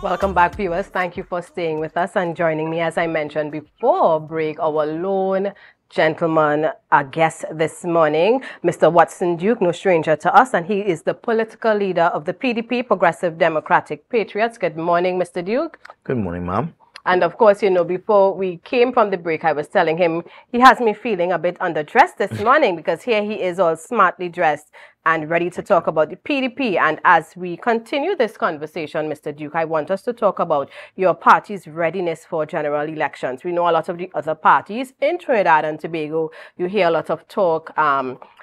Welcome back, viewers. Thank you for staying with us and joining me. As I mentioned before break, our lone gentleman, our guest this morning, Mr. Watson Duke, no stranger to us, and he is the political leader of the PDP, Progressive Democratic Patriots. Good morning, Mr. Duke. Good morning, ma'am. And of course, before we came from the break, I was telling him he has me feeling a bit underdressed this morning because here he is all smartly dressed and ready to talk about the PDP. And as we continue this conversation, Mr. Duke, I want us to talk about your party's readiness for general elections. We know a lot of the other parties in Trinidad and Tobago. You hear a lot of talk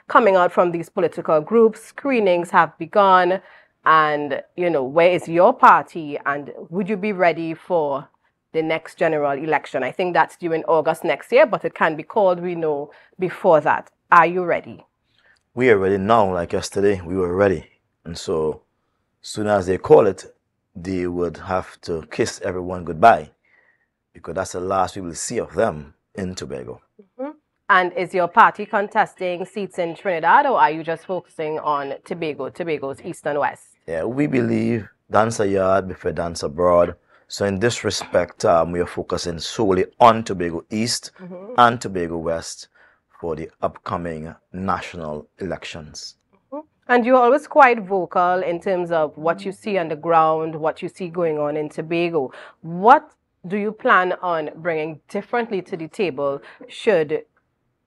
coming out from these political groups. Screenings have begun. And, where is your party? And would you be ready for the next general election? I think that's due in August next year, but it can be called, we know, before that. Are you ready? We are ready now. Like yesterday, we were ready. And so, soon as they call it, they would have to kiss everyone goodbye, because that's the last we will see of them in Tobago. And is your party contesting seats in Trinidad, or are you just focusing on Tobago's east and west? Yeah, we believe dance a yard before dance abroad. So in this respect, we are focusing solely on Tobago East and Tobago West for the upcoming national elections. And you're always quite vocal in terms of what you see on the ground, what you see going on in Tobago. What do you plan on bringing differently to the table should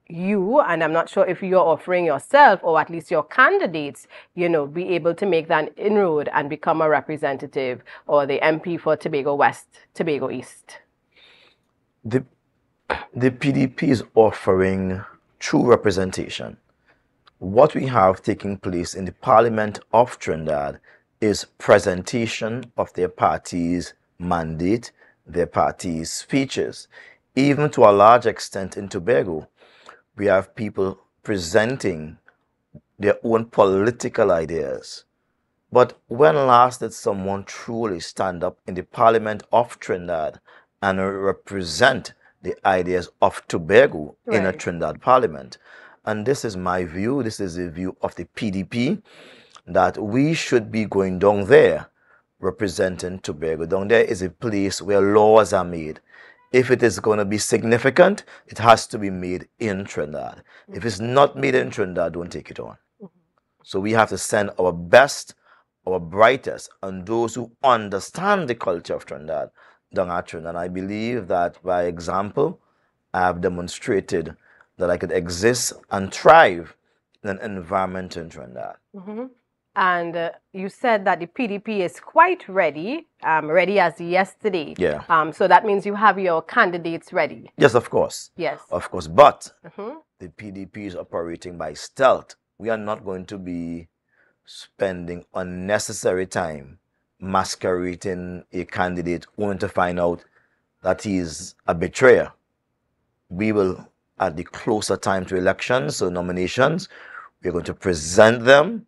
you, and I'm not sure if you're offering yourself or at least your candidates, be able to make that inroad and become a representative or the MP for Tobago West, Tobago East? The PDP is offering true representation. What we have taking place in the Parliament of Trinidad is presentation of their party's mandate, their party's speeches. Even to a large extent in Tobago, we have people presenting their own political ideas. But when last did someone truly stand up in the Parliament of Trinidad and represent the ideas of Tobago in a Trinidad Parliament? And this is my view, this is the view of the PDP, that we should be going down there representing Tobago. Down there is a place where laws are made. If it is going to be significant, it has to be made in Trinidad. If it's not made in Trinidad, don't take it on. So we have to send our best, our brightest, and those who understand the culture of Trinidad down at Trinidad. And I believe that by example, I have demonstrated that I could exist and thrive in an environment in Trinidad. And you said that the PDP is quite ready, ready as yesterday. Yeah. So that means you have your candidates ready. Yes, of course. Yes. Of course. But the PDP is operating by stealth. We are not going to be spending unnecessary time masquerading a candidate only to find out that he is a betrayer. We will, at the closer time to elections, so nominations, we're going to present them,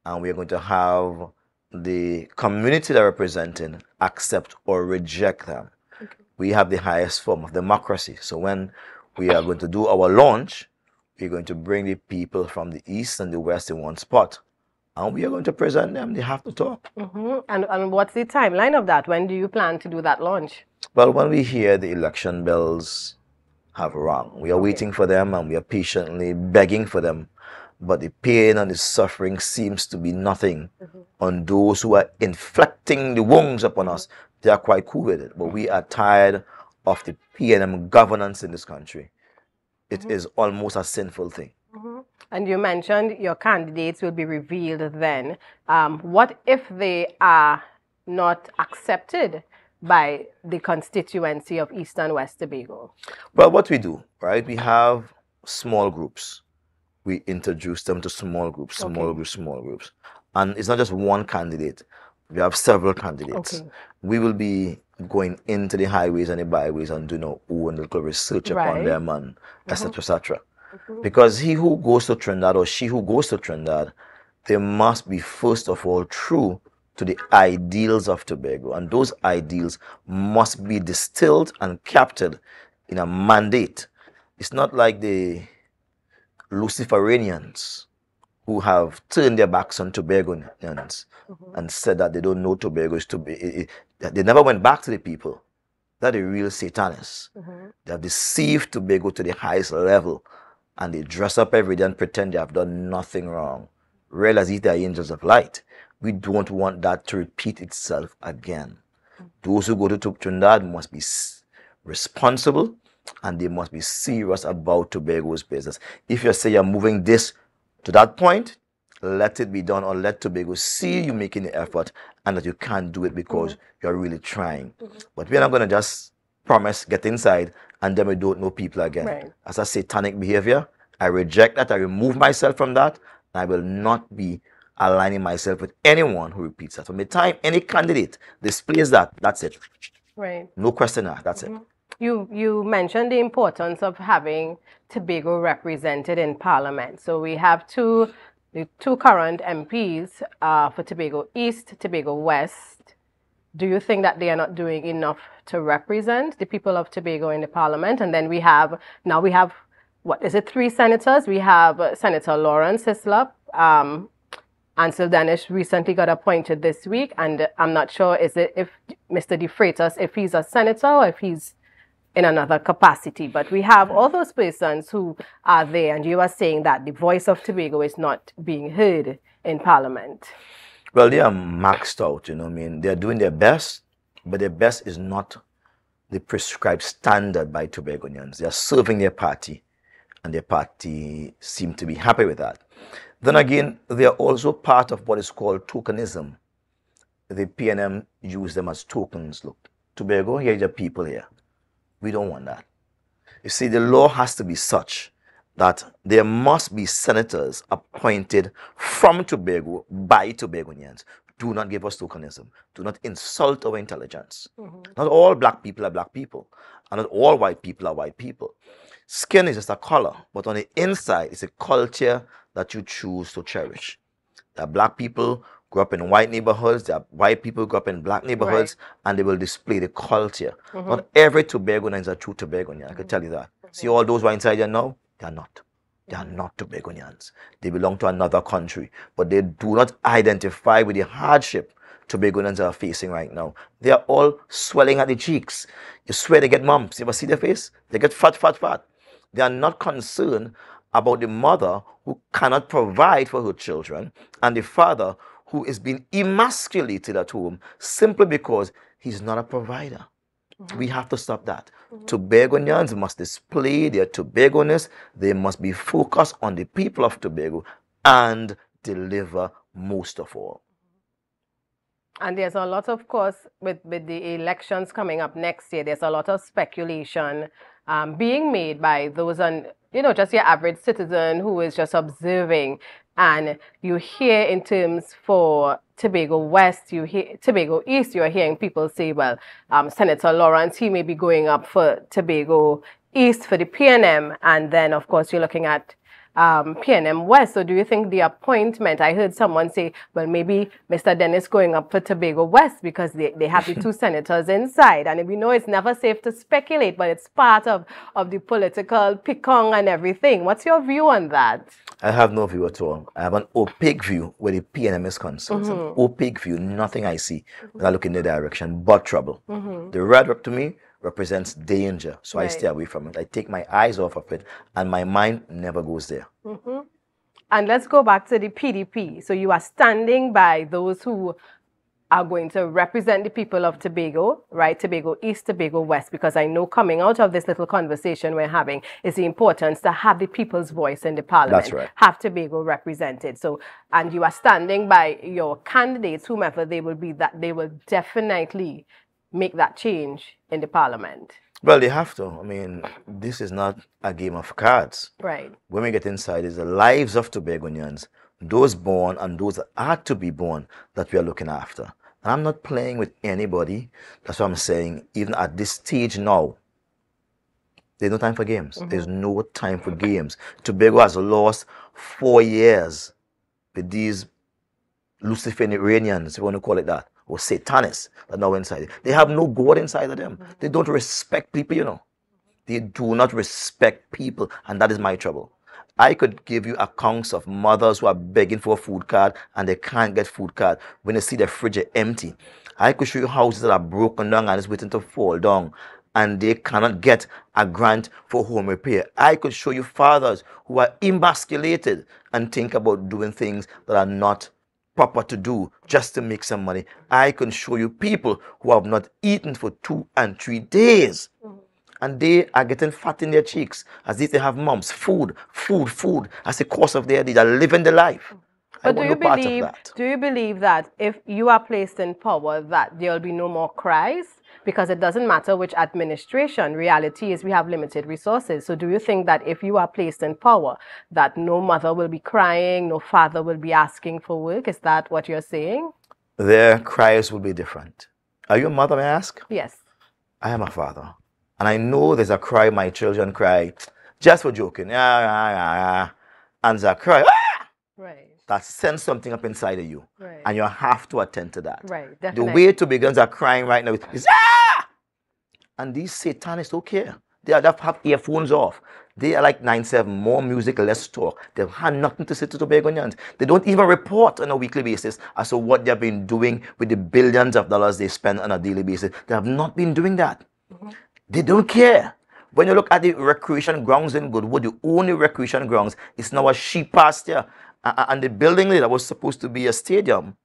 and we're going to have the community they're representing accept or reject them. We have the highest form of democracy. So when we are going to do our launch, we're going to bring the people from the east and the west in one spot. And we are going to present them. They have to talk. And what's the timeline of that? When do you plan to do that launch? Well, when we hear the election bells have rung, we are waiting for them, and we are patiently begging for them. But the pain and the suffering seems to be nothing on those who are inflicting the wounds upon us. They are quite cool with it. But we are tired of the PNM governance in this country. It is almost a sinful thing. And you mentioned your candidates will be revealed then. What if they are not accepted by the constituency of East and West Tobago? Well, what we do, right, we have small groups. We introduce them to small groups, small groups. And it's not just one candidate. We have several candidates. We will be going into the highways and the byways and doing our own little research upon them, and etc., etc. Because he who goes to Trinidad, or she who goes to Trinidad, they must be first of all true to the ideals of Tobago. And those ideals must be distilled and captured in a mandate. It's not like the Luciferians who have turned their backs on Tobagonians and said that they don't know Tobago is They never went back to the people. They're the real Satanists. They have deceived Tobago to the highest level, and they dress up every day and pretend they have done nothing wrong. Realize these are angels of light. We don't want that to repeat itself again. Those who go to Trinidad must be responsible, and they must be serious about Tobago's business. If you say you're moving this to that point, let it be done, or let Tobago see you making the effort and that you can't do it because you're really trying. But we're not going to just promise, get inside, and then we don't know people again. Right. As a satanic behavior, I reject that. I remove myself from that. And I will not be aligning myself with anyone who repeats that. From the time any candidate displays that, that's it. Right. No question asked. That's it. You mentioned the importance of having Tobago represented in Parliament. So we have the two current MPs for Tobago East, Tobago West. Do you think that they are not doing enough to represent the people of Tobago in the Parliament? And then we have, what is it, 3 senators? We have Senator Lawrence Hislop. Ansel Danish recently got appointed this week, and I'm not sure if Mr. De Freitas, if he's a senator or if he's in another capacity. But we have all those persons who are there, and you are saying that the voice of Tobago is not being heard in Parliament. Well, they are maxed out, you know what I mean? They're doing their best, but their best is not the prescribed standard by Tobagonians. They are serving their party, and their party seem to be happy with that. Then again, they are also part of what is called tokenism. The PNM use them as tokens. Look, Tobago, here are the people here. We don't want that. You see, the law has to be such that there must be senators appointed from Tobago by Tobagonians. Do not give us tokenism. Do not insult our intelligence. Not all black people are black people, and not all white people are white people. Skin is just a color, but on the inside, it's a culture that you choose to cherish. There are black people grew up in white neighborhoods, there are white people grew up in black neighborhoods, and they will display the culture. Not every Tobagonian is a true Tobagonian, I can tell you that. See all those who are inside here now? They are not. They are not Tobagonians. They belong to another country, but they do not identify with the hardship Tobagonians are facing right now. They are all swelling at the cheeks. You swear they get mumps. You ever see their face? They get fat, fat, fat. They are not concerned about the mother who cannot provide for her children and the father who is being emasculated at home simply because he's not a provider. We have to stop that. Tobagonians must display their Tobagoness. They must be focused on the people of Tobago and deliver most of all. And there's a lot, of course, with the elections coming up next year, there's a lot of speculation being made by those on, just your average citizen who is just observing. And you hear in terms for Tobago West, you hear Tobago East, you're hearing people say, well, Senator Lawrence, he may be going up for Tobago East for the PNM. And then, of course, you're looking at PNM West. So do you think the appointment, I heard someone say, well, maybe Mr. Dennis going up for Tobago West because they have the 2 senators inside. And we know it's never safe to speculate, but it's part of the political pickong and everything. What's your view on that? I have no view at all. I have an opaque view where the PNM is concerned. It's an opaque view, nothing I see when I look in the direction but trouble. The red up to me represents danger, so I stay away from it. I take my eyes off of it, and my mind never goes there. And let's go back to the PDP. So you are standing by those who are going to represent the people of Tobago, right? Tobago East, Tobago West, because I know coming out of this little conversation we're having is the importance to have the people's voice in the parliament. That's right. Have Tobago represented. So, and you are standing by your candidates, whomever they will be, that they will definitely make that change in the parliament. Well, they have to. I mean, this is not a game of cards. Right. When we get inside, it's the lives of Tobagonians, those born and those that are to be born, that we are looking after. And I'm not playing with anybody. That's what I'm saying. Even at this stage now, there's no time for games. There's no time for games. Tobago has lost 4 years with these Luciferians, if you want to call it that, or Satanists that are now inside it. They have no God inside of them. They don't respect people, They do not respect people, and that is my trouble. I could give you accounts of mothers who are begging for a food card and they can't get food card when they see their fridge empty. I could show you houses that are broken down and is waiting to fall down and they cannot get a grant for home repair. I could show you fathers who are emasculated and think about doing things that are not proper to do just to make some money. I can show you people who have not eaten for 2 and 3 days. And they are getting fat in their cheeks as if they have mumps. Food as the course of their day. They're living the life. But do you believe that if you are placed in power that there will be no more cries? Because it doesn't matter which administration. Reality is we have limited resources. So do you think that if you are placed in power that no mother will be crying, no father will be asking for work? Is that what you're saying? Their cries will be different. Are you a mother, may I ask? Yes. I am a father. And I know there's a cry my children cry just for joking. And there's a cry. Right. That sends something up inside of you. Right. And you have to attend to that. Right, definitely. The way Tobagans are crying right now is and these satanists don't care. They have earphones off. They are like 9-7, more music, less talk. They've had nothing to say to Tobagonians. They don't even report on a weekly basis as to what they've been doing with the billions of dollars they spend on a daily basis. They have not been doing that. They don't care. When you look at the recreation grounds in Goodwood, the only recreation grounds is now a sheep pasture. And the building that was supposed to be a stadium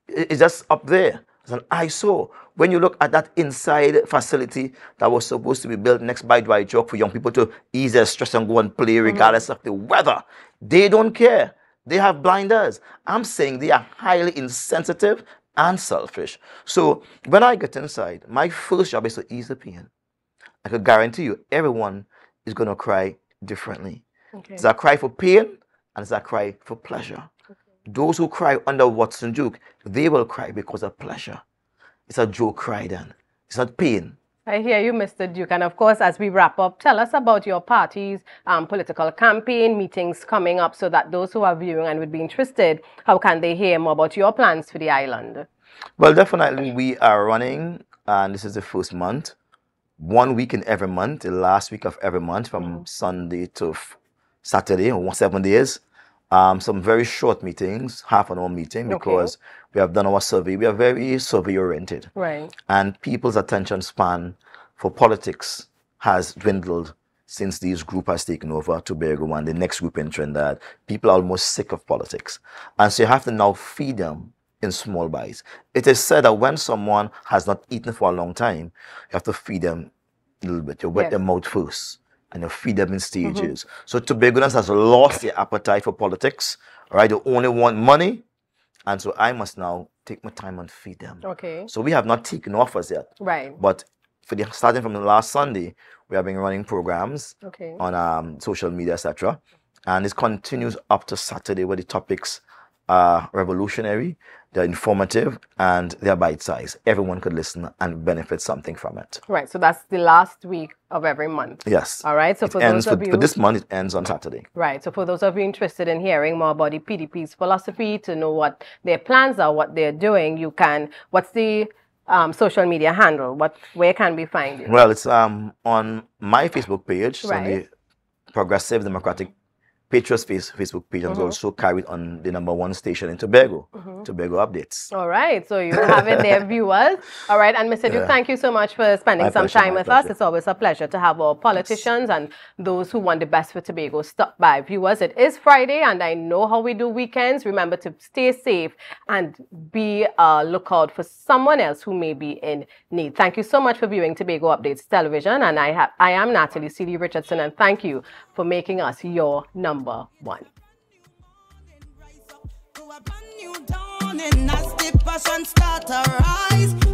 is just up there. It's an eyesore. When you look at that inside facility that was supposed to be built next by Dry Chalk for young people to ease their stress and go and play regardless of the weather, they don't care. They have blinders. I'm saying they are highly insensitive and selfish. So when I get inside, my first job is to ease the pain. I could guarantee you everyone is going to cry differently. Okay. It's a cry for pain and it's a cry for pleasure. Okay. Those who cry under Watson Duke, they will cry because of pleasure. It's a joke cry then. It's not pain. I hear you, Mr. Duke. And of course, as we wrap up, tell us about your party's political campaign, meetings coming up so that those who are viewing and would be interested, how can they hear more about your plans for the island? Well, definitely we are running, and this is the first month. 1 week in every month, the last week of every month from Sunday to Saturday, or 7 days. Some very short meetings, half an hour meeting, because we have done our survey. We are very survey oriented. Right. And people's attention span for politics has dwindled since this group has taken over Tobago and the next group in Trinidad. People are almost sick of politics. And so you have to now feed them in small bites. It is said that when someone has not eaten for a long time, you have to feed them a little bit. You wet their mouth first and you feed them in stages. So Tobagonians has lost their appetite for politics, right? They only want money. And so I must now take my time and feed them. Okay. So we have not taken offers yet. Right. But starting from the last Sunday, we have been running programs on social media, etc. And it continues up to Saturday where the topics are revolutionary, they're informative, and they're bite-sized. Everyone could listen and benefit something from it. Right, so that's the last week of every month. Yes. All right, so for those of you... For this month, it ends on Saturday. Right, so for those of you interested in hearing more about the PDP's philosophy, to know what their plans are, what they're doing, you can... What's the social media handle? Where can we find you? Well, it's on my Facebook page, so the Progressive Democratic Patriots Facebook page is also carried on the #1 station in Tobago, Tobago Updates. All right, so you have it there, viewers. All right, and Mr. Duke, thank you so much for spending some time with us. It's always a pleasure to have our politicians and those who want the best for Tobago stop by. Viewers, it is Friday, and I know how we do weekends. Remember to stay safe and be a lookout for someone else who may be in need. Thank you so much for viewing Tobago Updates Television, and I am Natalie Sealy-Richardson, and thank you for making us your #1. As the passion start to rise.